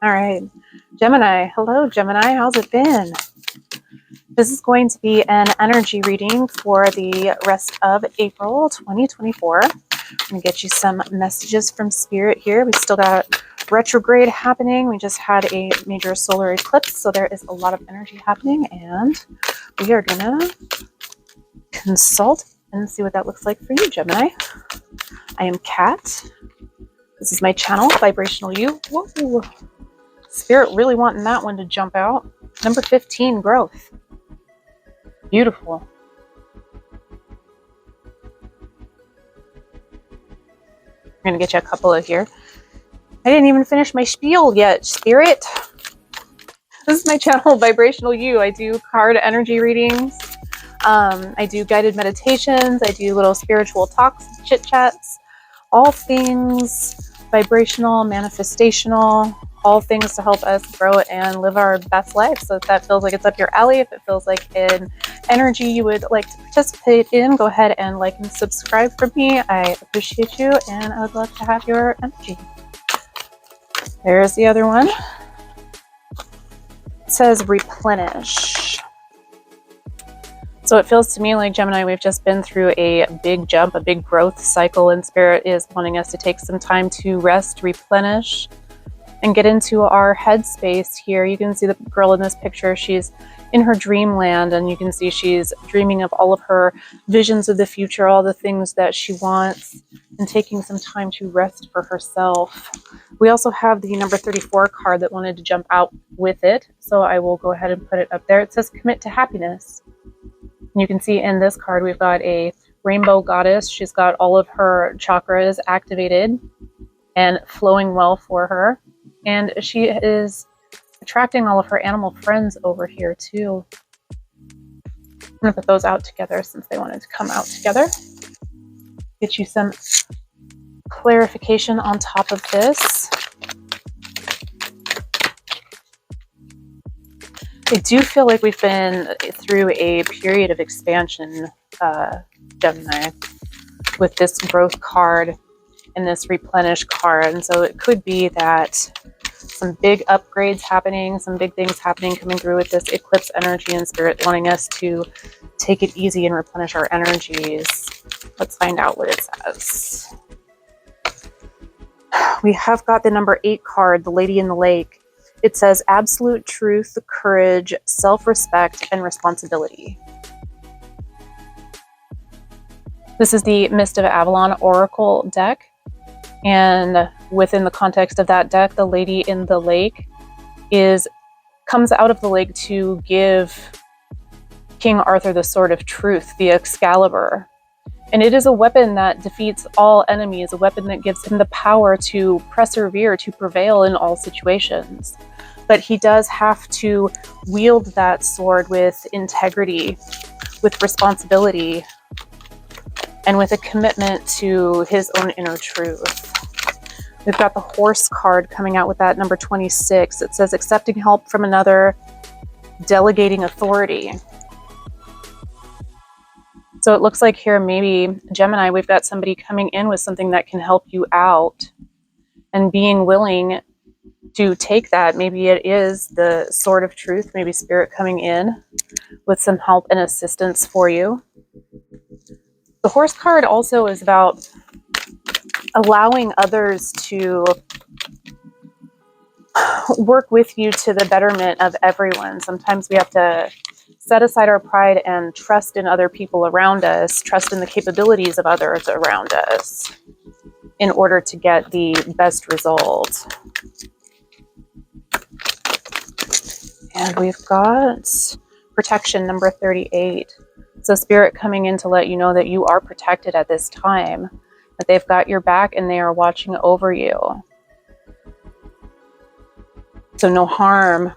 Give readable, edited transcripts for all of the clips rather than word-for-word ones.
All right, Gemini. Hello, Gemini. How's it been? This is going to be an energy reading for the rest of April 2024. I'm going to get you some messages from Spirit here. We still got retrograde happening. We just had a major solar eclipse, so there is a lot of energy happening, and we are going to consult and see what that looks like for you, Gemini. I am Kat. This is my channel, Vibrational You. Whoa. Spirit really wanting that one to jump out. Number 15, growth. Beautiful. I'm going to get you a couple of here. I didn't even finish my spiel yet, Spirit. This is my channel, Vibrational You. I do card energy readings. I do guided meditations. I do little spiritual talks, chit chats, all things vibrational, manifestational, all things to help us grow and live our best life. So if that feels like it's up your alley, if it feels like an energy you would like to participate in, go ahead and like and subscribe for me. I appreciate you, and I would love to have your energy. There's the other one. It says replenish. So it feels to me like, Gemini, we've just been through a big jump, a big growth cycle, and Spirit is wanting us to take some time to rest, replenish, and get into our headspace here. You can see the girl in this picture. She's in her dreamland, and you can see she's dreaming of all of her visions of the future, all the things that she wants, and taking some time to rest for herself. We also have the number 34 card that wanted to jump out with it, so I will go ahead and put it up there. It says commit to happiness. And you can see in this card we've got a rainbow goddess. She's got all of her chakras activated and flowing well for her. And she is attracting all of her animal friends over here too. I'm going to put those out together since they wanted to come out together. Get you some clarification on top of this. I do feel like we've been through a period of expansion, Gemini, with this growth card and this replenish card. And so it could be that some big upgrades happening, some big things happening coming through with this eclipse energy, and Spirit wanting us to take it easy and replenish our energies. Let's find out what it says. We have got the number 8 card, the Lady in the Lake. It says absolute truth, courage, self-respect, and responsibility. This is the Mist of Avalon Oracle deck. And within the context of that deck, the Lady in the Lake comes out of the lake to give King Arthur the Sword of Truth, the Excalibur. And it is a weapon that defeats all enemies, a weapon that gives him the power to persevere, to prevail in all situations. But he does have to wield that sword with integrity, with responsibility, and with a commitment to his own inner truth. We've got the Horse card coming out with that number 26. It says accepting help from another, delegating authority. So it looks like here, maybe, Gemini, we've got somebody coming in with something that can help you out, and being willing to take that. Maybe it is the Sword of Truth, maybe Spirit coming in with some help and assistance for you. The Horse card also is about allowing others to work with you to the betterment of everyone. Sometimes we have to set aside our pride and trust in other people around us, trust in the capabilities of others around us in order to get the best results. And we've got protection, number 38. So Spirit coming in to let you know that you are protected at this time, that they've got your back and they are watching over you. So no harm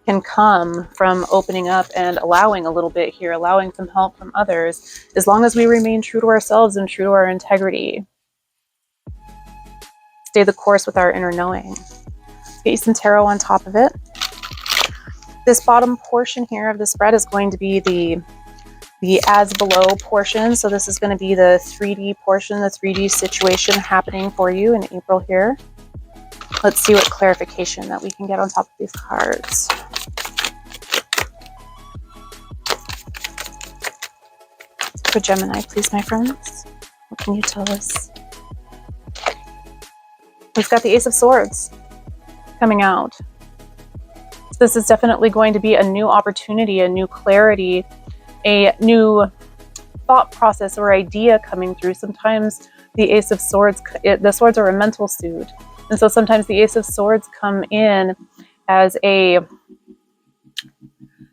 can come from opening up and allowing a little bit here, allowing some help from others, as long as we remain true to ourselves and true to our integrity. Stay the course with our inner knowing. Let's get you some tarot on top of it. This bottom portion here of the spread is going to be the as below portion. So this is going to be the 3D portion, the 3D situation happening for you in April here. Let's see what clarification that we can get on top of these cards. For Gemini, please, my friends. What can you tell us? We've got the Ace of Swords coming out. This is definitely going to be a new opportunity, a new clarity, a new thought process or idea coming through. Sometimes the Ace of Swords, the swords are a mental suit. And so sometimes the Ace of Swords come in as a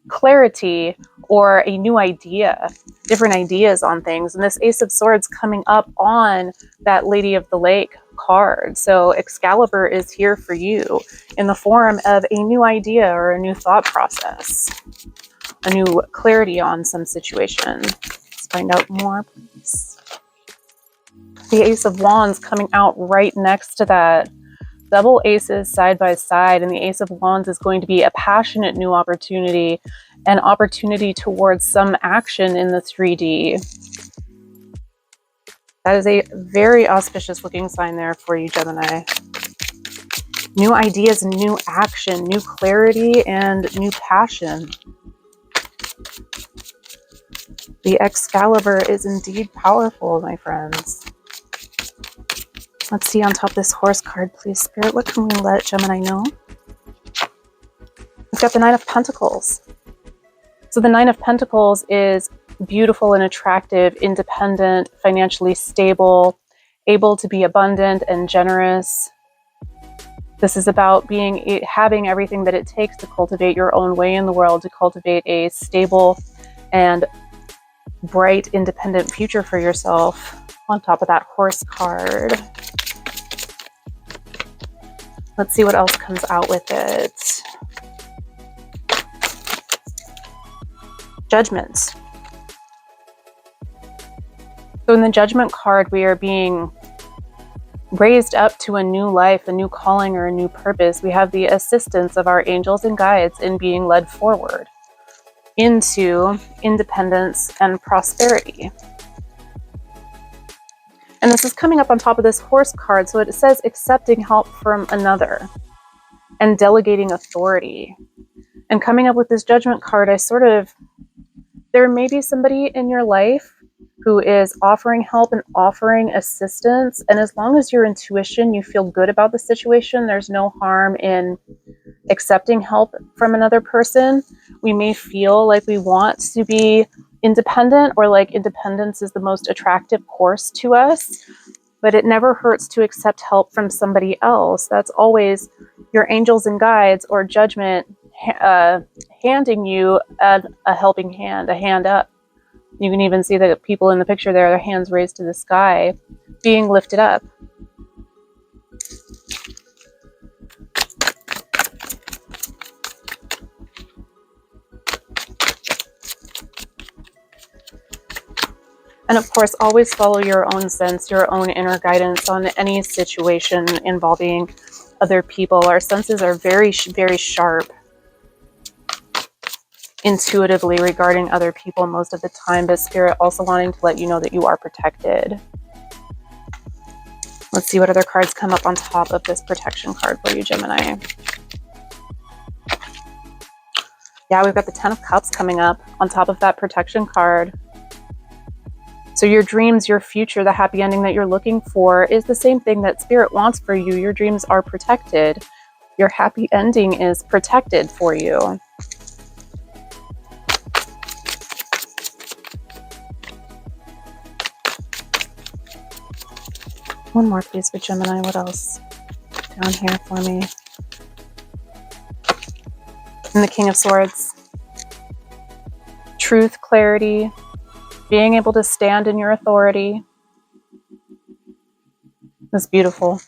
clarity or a new idea, different ideas on things. And this Ace of Swords coming up on that Lady of the Lake card. So Excalibur is here for you in the form of a new idea or a new thought process, a new clarity on some situation. Let's find out more, please. The Ace of Wands coming out right next to that. Double aces side by side, and the Ace of Wands is going to be a passionate new opportunity, an opportunity towards some action in the 3D. That is a very auspicious looking sign there for you, Gemini. New ideas, new action, new clarity, and new passion. The Excalibur is indeed powerful, my friends. Let's see on top of this horse card, please, Spirit. What can we let Gemini know? We've got the Nine of Pentacles. So the Nine of Pentacles is beautiful and attractive, independent, financially stable, able to be abundant and generous. This is about having everything that it takes to cultivate your own way in the world, to cultivate a stable and bright, independent future for yourself. On top of that horse card. Let's see what else comes out with it. Judgment. So in the Judgment card, we are being raised up to a new life, a new calling, or a new purpose. We have the assistance of our angels and guides in being led forward into independence and prosperity. And this is coming up on top of this horse card. So it says accepting help from another and delegating authority. And coming up with this Judgment card, there may be somebody in your life who is offering help and offering assistance. And as long as your intuition, you feel good about the situation, there's no harm in accepting help from another person. We may feel like we want to be independent, or like independence is the most attractive course to us, but it never hurts to accept help from somebody else. That's always your angels and guides or judgment handing you a helping hand, a hand up. You can even see the people in the picture there, their hands raised to the sky, being lifted up. And of course, always follow your own sense, your own inner guidance on any situation involving other people. Our senses are very, very sharp intuitively regarding other people most of the time, but Spirit also wanting to let you know that you are protected. Let's see what other cards come up on top of this protection card for you, Gemini. Yeah, we've got the Ten of Cups coming up on top of that protection card. So your dreams, your future, the happy ending that you're looking for is the same thing that Spirit wants for you. Your dreams are protected. Your happy ending is protected for you. One more, please, for Gemini. What else down here for me? And the King of Swords. Truth, clarity, being able to stand in your authority. That's beautiful.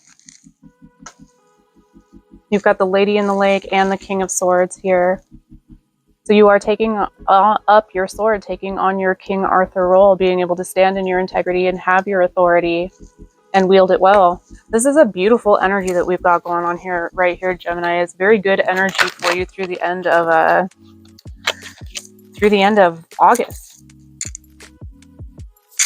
You've got the Lady in the Lake and the King of Swords here. So you are taking up your sword, taking on your King Arthur role, being able to stand in your integrity and have your authority and wield it well. This is a beautiful energy that we've got going on here, right here, Gemini. It's very good energy for you through the end of August.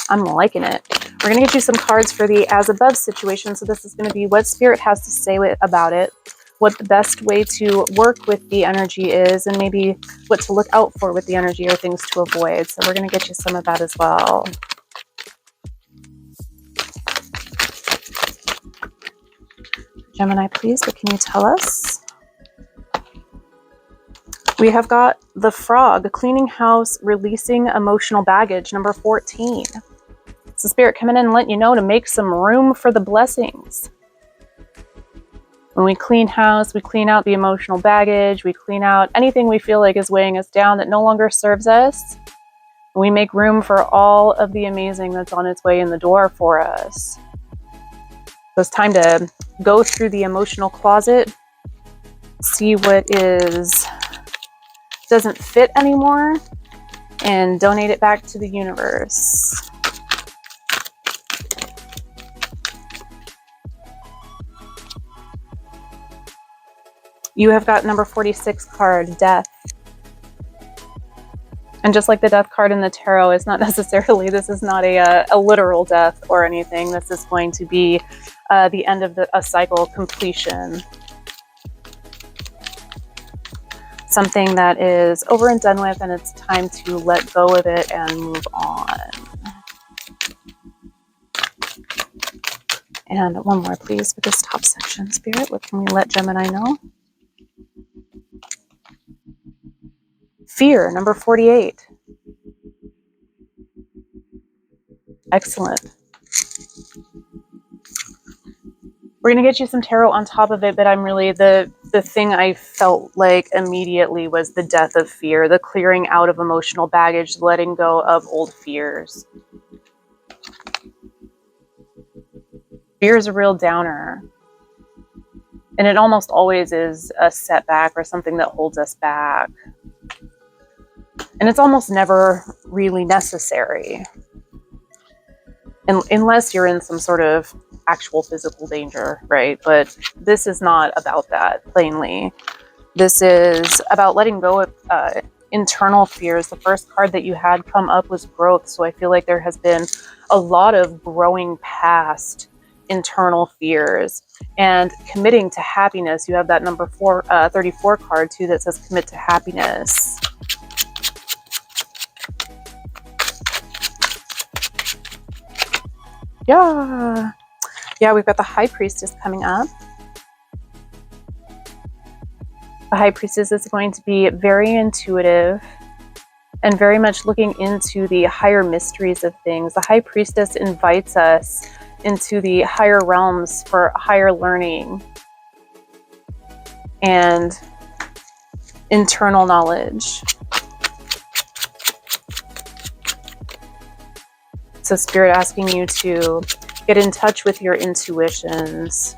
I'm liking it. We're going to get you some cards for the as above situation. So this is going to be what Spirit has to say about it, what the best way to work with the energy is, and maybe what to look out for with the energy or things to avoid. So we're going to get you some of that as well. Gemini, please, what can you tell us? We have got the Frog, cleaning house, releasing emotional baggage, number 14. It's the Spirit coming in and letting you know to make some room for the blessings. When we clean house, we clean out the emotional baggage, we clean out anything we feel like is weighing us down that no longer serves us. We make room for all of the amazing that's on its way in the door for us. So it's time to go through the emotional closet, see what doesn't fit anymore, and donate it back to the universe. You have got number 46 card, Death. And just like the Death card in the tarot, it's not necessarily, this is not a literal death or anything. This is going to be the end of a cycle, completion. Something that is over and done with, and it's time to let go of it and move on. And one more, please, for this top section, Spirit. What can we let Gemini know? Fear, number 48. Excellent. We're going to get you some tarot on top of it, but I'm really, the thing I felt like immediately was the death of fear, the clearing out of emotional baggage, letting go of old fears. Fear is a real downer. And it almost always is a setback or something that holds us back. And it's almost never really necessary. Unless you're in some sort of actual physical danger, right? But this is not about that, plainly. This is about letting go of internal fears. The first card that you had come up was growth. So I feel like there has been a lot of growing past internal fears and committing to happiness. You have that number 34 card too that says commit to happiness. Yeah, we've got the High Priestess coming up. The High Priestess is going to be very intuitive and very much looking into the higher mysteries of things. The High Priestess invites us into the higher realms for higher learning and internal knowledge. So Spirit asking you to get in touch with your intuitions.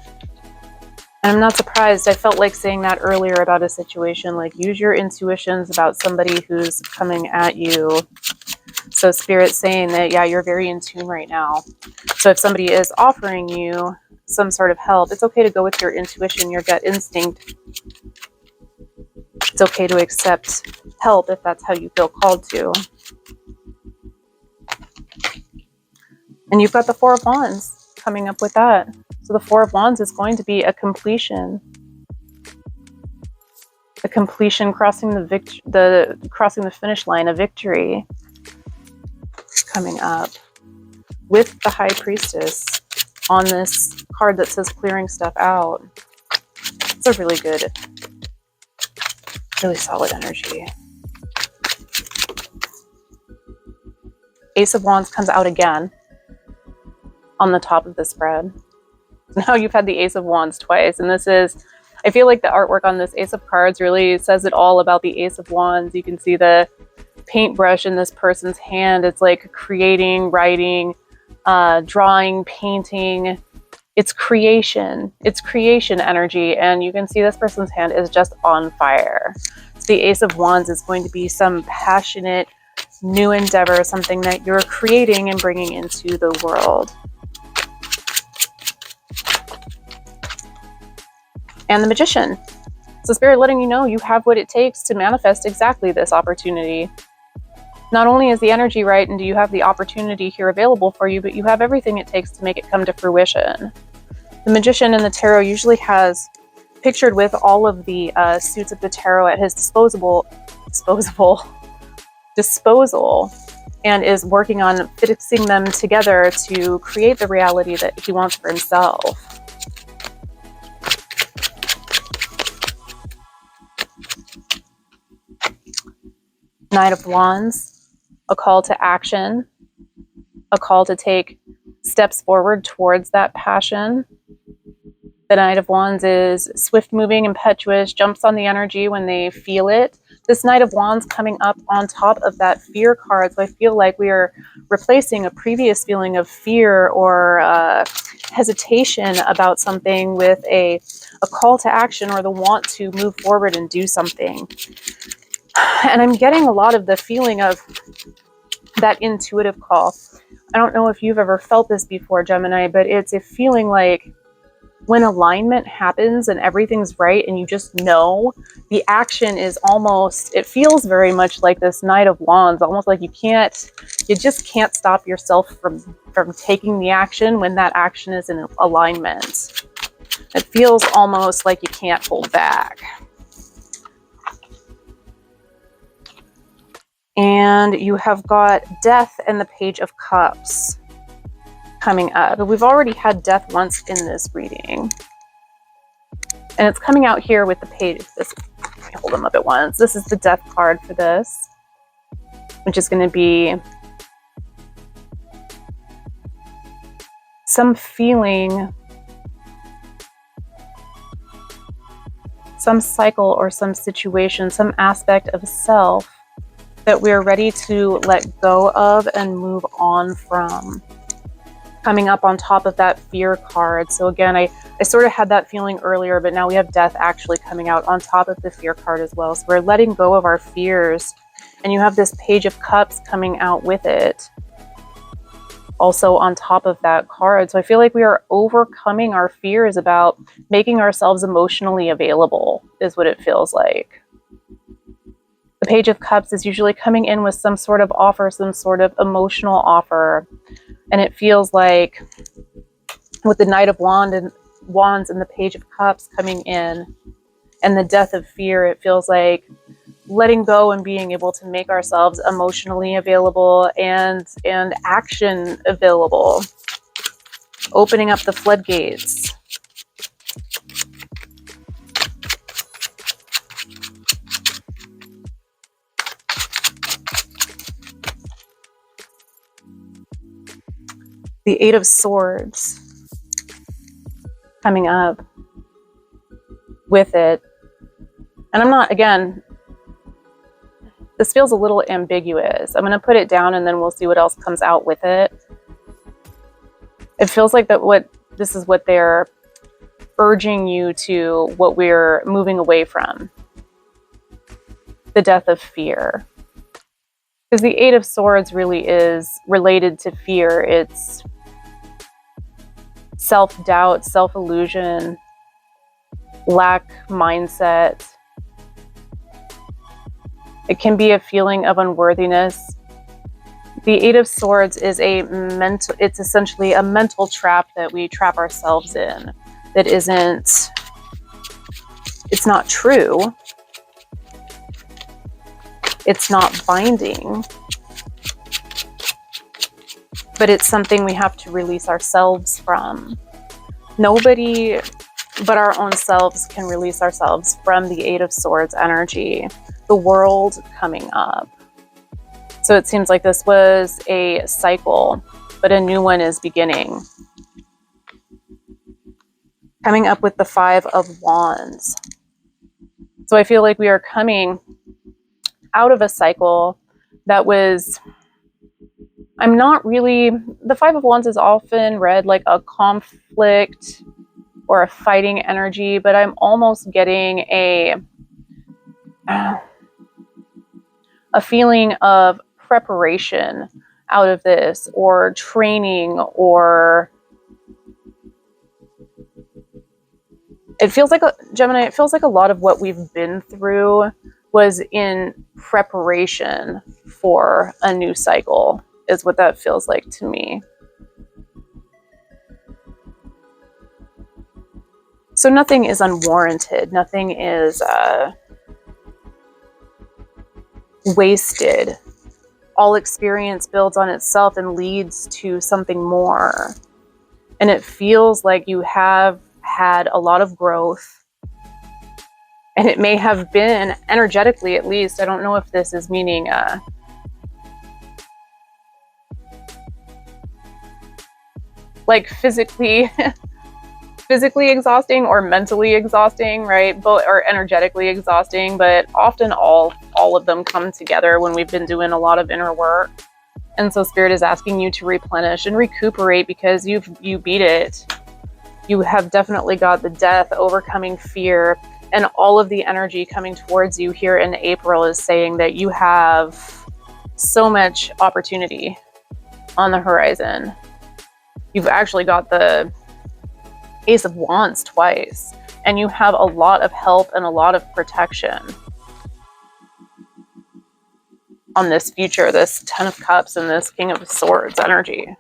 And I'm not surprised. I felt like saying that earlier about a situation, like use your intuitions about somebody who's coming at you. So Spirit's saying that, yeah, you're very in tune right now. So if somebody is offering you some sort of help, it's okay to go with your intuition, your gut instinct. It's okay to accept help if that's how you feel called to. And you've got the Four of Wands coming up with that. So the Four of Wands is going to be a completion. A completion, crossing the finish line, a victory coming up with the High Priestess on this card that says clearing stuff out. It's a really good, really solid energy. Ace of Wands comes out again on the top of the spread. Now you've had the Ace of Wands twice, and this is, I feel like the artwork on this Ace of Cards really says it all about the Ace of Wands. You can see the paintbrush in this person's hand. It's like creating, writing, drawing, painting. It's creation energy, and you can see this person's hand is just on fire. So the Ace of Wands is going to be some passionate new endeavor, something that you're creating and bringing into the world. And the Magician. So Spirit letting you know you have what it takes to manifest exactly this opportunity. Not only is the energy right and do you have the opportunity here available for you, but you have everything it takes to make it come to fruition. The magician in the tarot usually has pictured with all of the suits of the tarot at his disposal and is working on fixing them together to create the reality that he wants for himself. Knight of Wands, a call to action, a call to take steps forward towards that passion. The Knight of Wands is swift-moving, impetuous, jumps on the energy when they feel it. This Knight of Wands coming up on top of that fear card. So I feel like we are replacing a previous feeling of fear or hesitation about something with a call to action or the want to move forward and do something. And I'm getting a lot of the feeling of that intuitive call. I don't know if you've ever felt this before, Gemini, but it's a feeling like when alignment happens and everything's right and you just know, the action is almost, it feels very much like this Knight of Wands, almost like you just can't stop yourself from taking the action when that action is in alignment. It feels almost like you can't hold back. And you have got Death and the Page of Cups coming up. We've already had Death once in this reading. And it's coming out here with the page. Let me hold them up at once. This is the Death card for this, which is going to be some feeling, some cycle or some situation, some aspect of self that we're ready to let go of and move on from. Coming up on top of that fear card. So again, I sort of had that feeling earlier, but now we have Death actually coming out on top of the fear card as well. So we're letting go of our fears. And you have this Page of Cups coming out with it, also on top of that card. So I feel like we are overcoming our fears about making ourselves emotionally available, is what it feels like. The Page of Cups is usually coming in with some sort of offer, some sort of emotional offer. And it feels like with the Knight of Wands and the Page of Cups coming in and the Death of Fear, it feels like letting go and being able to make ourselves emotionally available and action available. Opening up the floodgates. The Eight of Swords coming up with it. And I'm not, again, this feels a little ambiguous. I'm going to put it down and then we'll see what else comes out with it. It feels like this is what they're urging you to, what we're moving away from. The Death of Fear. Because the Eight of Swords really is related to fear. It's self-doubt, self-illusion, lack mindset. It can be a feeling of unworthiness. The Eight of Swords is it's essentially a mental trap that we trap ourselves in. That it's not true. It's not binding. But it's something we have to release ourselves from. Nobody but our own selves can release ourselves from the Eight of Swords energy. The world coming up. So it seems like this was a cycle, but a new one is beginning. Coming up with the Five of Wands. So I feel like we are coming out of a cycle that was, the Five of Wands is often read like a conflict or a fighting energy, but I'm almost getting a feeling of preparation out of this, or training, or it feels like Gemini, it feels like a lot of what we've been through was in preparation for a new cycle, is what that feels like to me. So nothing is unwarranted. Nothing is wasted. All experience builds on itself and leads to something more. And it feels like you have had a lot of growth. And it may have been, energetically at least, I don't know if this is meaning like physically exhausting or mentally exhausting, right? Both, or energetically exhausting, but often all of them come together when we've been doing a lot of inner work. And so Spirit is asking you to replenish and recuperate because you beat it. You have definitely got the death, overcoming fear, and all of the energy coming towards you here in April is saying that you have so much opportunity on the horizon. You've actually got the Ace of Wands twice, and you have a lot of help and a lot of protection on this future, this Ten of Cups and this King of Swords energy.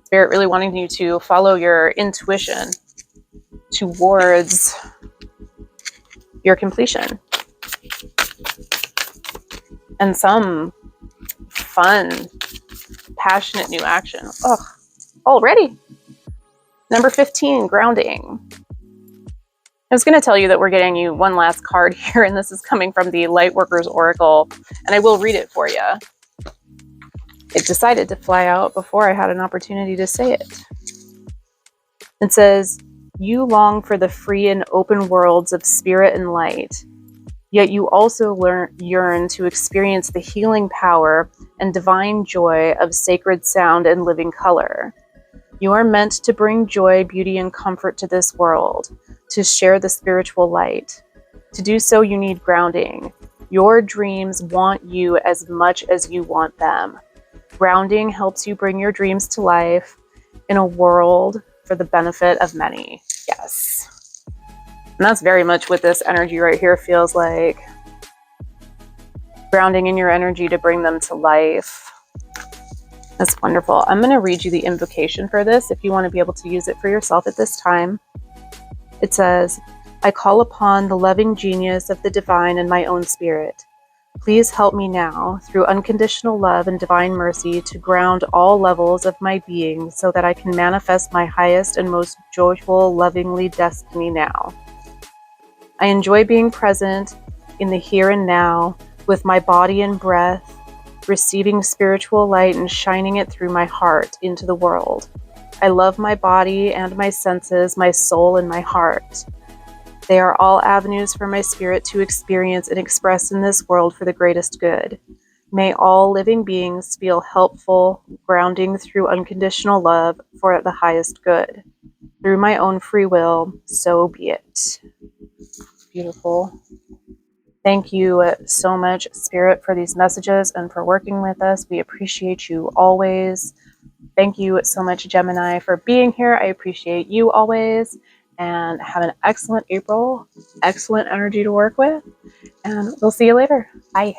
Spirit really wanting you to follow your intuition towards your completion and some fun, passionate new action. Ugh, already. Number 15, grounding. I was going to tell you that we're getting you one last card here, and this is coming from the Lightworkers Oracle, and I will read it for you. It decided to fly out before I had an opportunity to say it. It says, you long for the free and open worlds of spirit and light, yet you also yearn to experience the healing power and divine joy of sacred sound and living color. You are meant to bring joy, beauty, and comfort to this world, to share the spiritual light. To do so, you need grounding. Your dreams want you as much as you want them. Grounding helps you bring your dreams to life in a world for the benefit of many. Yes. And that's very much what this energy right here feels like. Grounding in your energy to bring them to life. That's wonderful. I'm going to read you the invocation for this if you want to be able to use it for yourself at this time. It says, I call upon the loving genius of the divine in my own spirit. Please help me now, through unconditional love and divine mercy, to ground all levels of my being so that I can manifest my highest and most joyful, lovingly destiny now. I enjoy being present in the here and now with my body and breath, receiving spiritual light and shining it through my heart into the world. I love my body and my senses, my soul and my heart. They are all avenues for my spirit to experience and express in this world for the greatest good. May all living beings feel helpful, grounding through unconditional love for the highest good. Through my own free will, so be it. Beautiful. Thank you so much, Spirit, for these messages and for working with us. We appreciate you always. Thank you so much, Gemini, for being here. I appreciate you always. And have an excellent April. Excellent energy to work with. And we'll see you later. Bye.